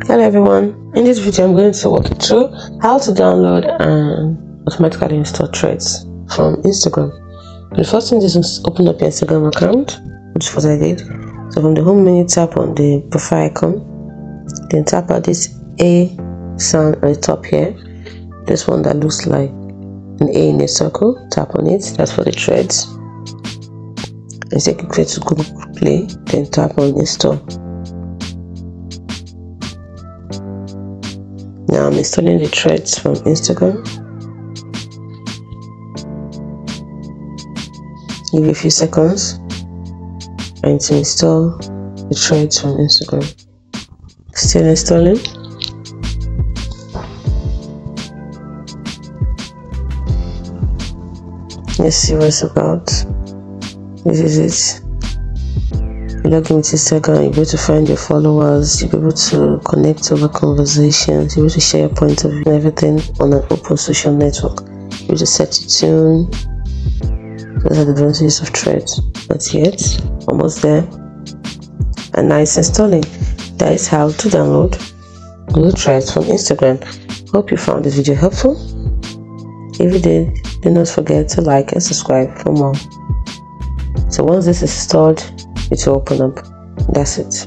Hello everyone, in this video I'm going to walk you through how to download and automatically install threads from Instagram. The first thing is to open up your Instagram account, which is what I did. So from the home menu, tap on the profile icon, then tap on this A sound on the top here, this one that looks like an A in a circle. Tap on it, that's for the threads, and take it to Google Play, then tap on install. Now I'm installing the threads from Instagram. Give it a few seconds and to install the threads from Instagram. Still installing. Let's see what it's about. This is it. You log in with Instagram, you'll be able to find your followers, you'll be able to connect over conversations, you'll be able to share your point of view and everything on an open social network. You'll be able to set your tune. Those are the advantages of threads. Not yet, almost there. And now it's installing. That is how to download Google Threads from Instagram. Hope you found this video helpful. If you did, do not forget to like and subscribe for more. So once this is installed, it will open up. That's it.